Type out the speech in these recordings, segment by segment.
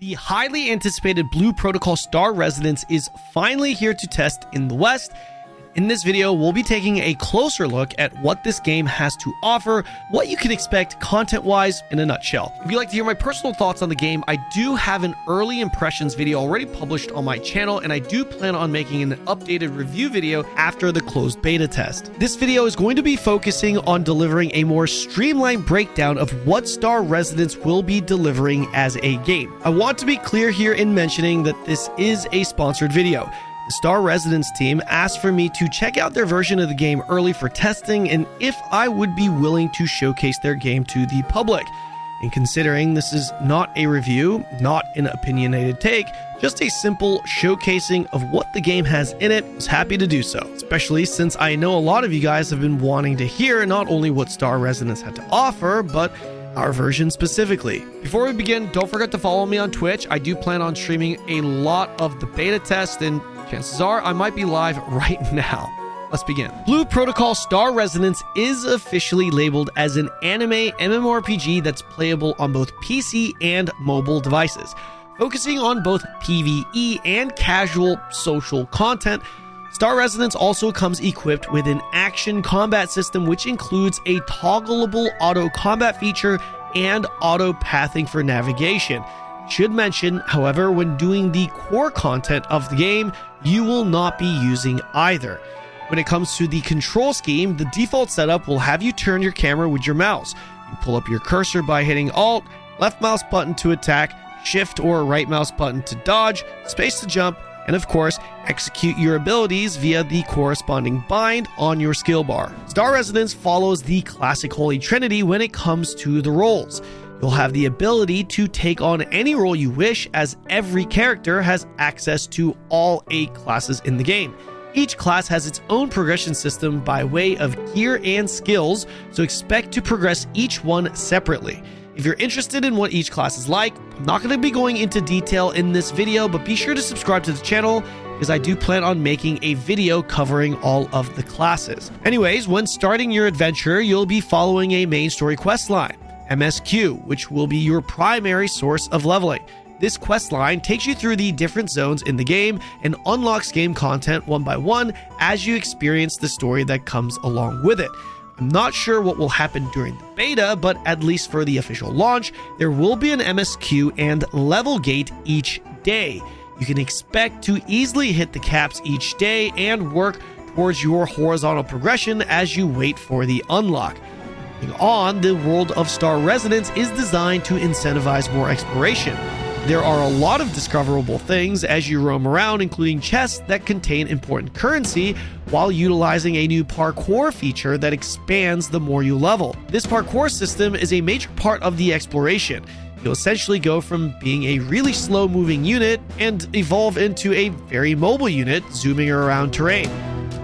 The highly anticipated Blue Protocol Star Residence is finally here to test in the West. In this video, we'll be taking a closer look at what this game has to offer, what you can expect content-wise in a nutshell. If you'd like to hear my personal thoughts on the game, I do have an early impressions video already published on my channel, and I do plan on making an updated review video after the closed beta test. This video is going to be focusing on delivering a more streamlined breakdown of what Star Residence will be delivering as a game. I want to be clear here in mentioning that this is a sponsored video. The Star Residence team asked for me to check out their version of the game early for testing and if I would be willing to showcase their game to the public. And considering this is not a review, not an opinionated take, just a simple showcasing of what the game has in it, I was happy to do so, especially since I know a lot of you guys have been wanting to hear not only what Star Residence had to offer, but our version specifically. Before we begin, don't forget to follow me on Twitch. I do plan on streaming a lot of the beta test, and chances are I might be live right now. Let's begin. Blue Protocol Star Residence is officially labeled as an anime MMORPG that's playable on both PC and mobile devices. Focusing on both PvE and casual social content, Star Residence also comes equipped with an action combat system which includes a toggleable auto combat feature and auto pathing for navigation. Should mention, however, when doing the core content of the game, you will not be using either. When it comes to the control scheme, the default setup will have you turn your camera with your mouse. You pull up your cursor by hitting Alt, left mouse button to attack, Shift or right mouse button to dodge, space to jump, and of course, execute your abilities via the corresponding bind on your skill bar. Star Residence follows the classic Holy Trinity when it comes to the roles. You'll have the ability to take on any role you wish, as every character has access to all 8 classes in the game. Each class has its own progression system by way of gear and skills, so expect to progress each one separately. If you're interested in what each class is like, I'm not going to be going into detail in this video, but be sure to subscribe to the channel because I do plan on making a video covering all of the classes. Anyways, when starting your adventure, you'll be following a main story quest line, MSQ, which will be your primary source of leveling. This quest line takes you through the different zones in the game and unlocks game content one by one as you experience the story that comes along with it. I'm not sure what will happen during the beta, but at least for the official launch, there will be an MSQ and level gate each day. You can expect to easily hit the caps each day and work towards your horizontal progression as you wait for the unlock. On, the world of Star Residence is designed to incentivize more exploration. There are a lot of discoverable things as you roam around, including chests that contain important currency, while utilizing a new parkour feature that expands the more you level. This parkour system is a major part of the exploration. You'll essentially go from being a really slow moving unit and evolve into a very mobile unit, zooming around terrain.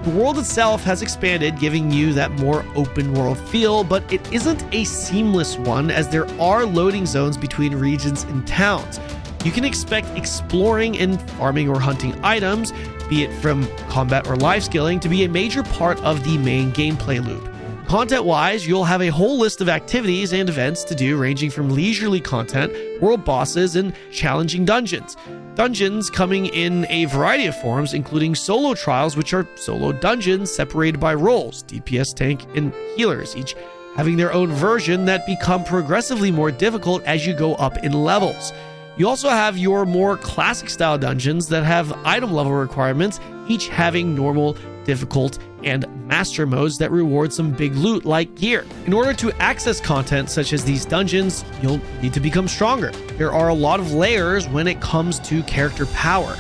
The world itself has expanded, giving you that more open world feel, but it isn't a seamless one as there are loading zones between regions and towns. You can expect exploring and farming or hunting items, be it from combat or life skilling, to be a major part of the main gameplay loop. Content-wise, you'll have a whole list of activities and events to do, ranging from leisurely content, world bosses, and challenging dungeons. Dungeons coming in a variety of forms, including solo trials, which are solo dungeons separated by roles, DPS, tank, and healers, each having their own version that become progressively more difficult as you go up in levels. You also have your more classic style dungeons that have item level requirements, each having normal, difficult, and master modes that reward some big loot like gear. In order to access content such as these dungeons, you'll need to become stronger. There are a lot of layers when it comes to character power.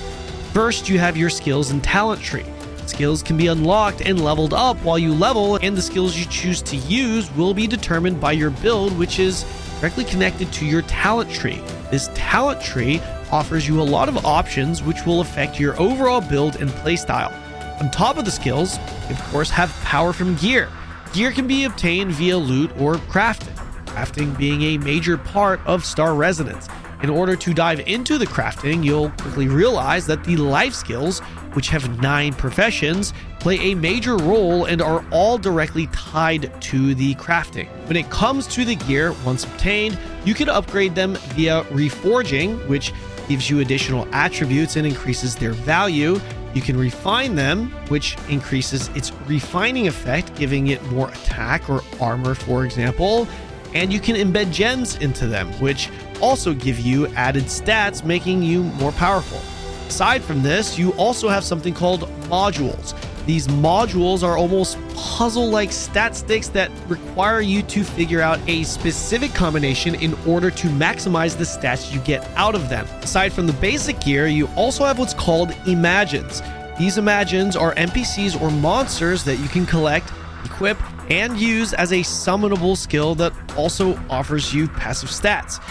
First, you have your skills and talent tree. Skills can be unlocked and leveled up while you level, and the skills you choose to use will be determined by your build, which is directly connected to your talent tree. This talent tree offers you a lot of options which will affect your overall build and playstyle. On top of the skills, you of course have power from gear. Gear can be obtained via loot or crafting. Crafting being a major part of Star Residence. In order to dive into the crafting, you'll quickly realize that the life skills, which have 9 professions, play a major role and are all directly tied to the crafting. When it comes to the gear, once obtained, You can upgrade them via reforging, which gives you additional attributes and increases their value. You can refine them, which increases its refining effect, giving it more attack or armor, for example. And you can embed gems into them, which also give you added stats, making you more powerful. Aside from this, you also have something called modules. These modules are almost puzzle-like stat sticks that require you to figure out a specific combination in order to maximize the stats you get out of them. Aside from the basic gear, you also have what's called imagines. These imagines are NPCs or monsters that you can collect, equip, and use as a summonable skill that also offers you passive stats.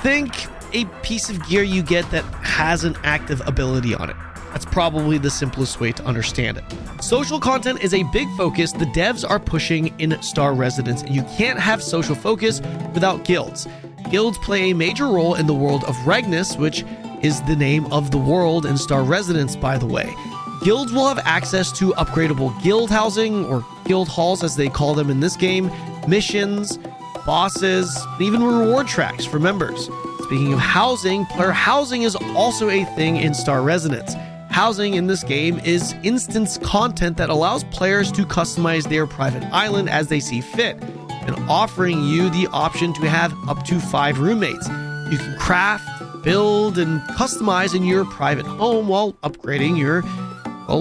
Think a piece of gear you get that has an active ability on it. That's probably the simplest way to understand it. Social content is a big focus the devs are pushing in Star Residence, and you can't have social focus without guilds. Guilds play a major role in the world of Regnus, which is the name of the world in Star Residence, by the way. Guilds will have access to upgradable guild housing, or guild halls as they call them in this game, missions, bosses, and even reward tracks for members. Speaking of housing, player housing is also a thing in Star Residence. Housing in this game is instance content that allows players to customize their private island as they see fit, and offering you the option to have up to 5 roommates. You can craft, build, and customize in your private home while upgrading your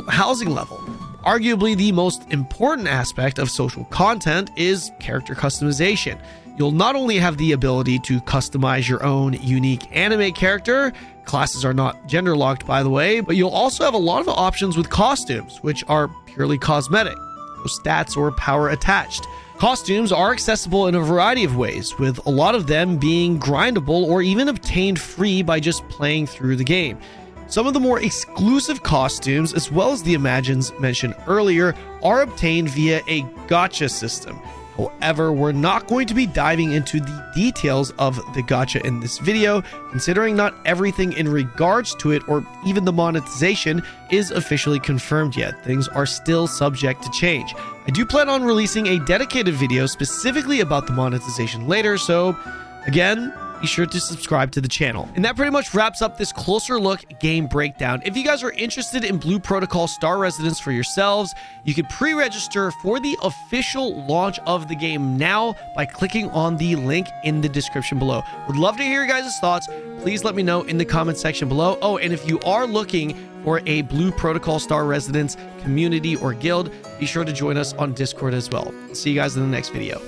housing level. Arguably, the most important aspect of social content is character customization. You'll not only have the ability to customize your own unique anime character, classes are not gender locked by the way, but you'll also have a lot of options with costumes, which are purely cosmetic, no stats or power attached. Costumes are accessible in a variety of ways, with a lot of them being grindable or even obtained free by just playing through the game. Some of the more exclusive costumes, as well as the imagines mentioned earlier, are obtained via a gacha system. However, we're not going to be diving into the details of the gacha in this video, considering not everything in regards to it or even the monetization is officially confirmed yet. Things are still subject to change. I do plan on releasing a dedicated video specifically about the monetization later, so again, be sure to subscribe to the channel. And that pretty much wraps up this closer look game breakdown. If you guys are interested in Blue Protocol Star Residence for yourselves, you can pre-register for the official launch of the game now by clicking on the link in the description below. Would love to hear your guys' thoughts. Please let me know in the comment section below. Oh, and if you are looking for a Blue Protocol Star Residence community or guild, be sure to join us on Discord as well. See you guys in the next video.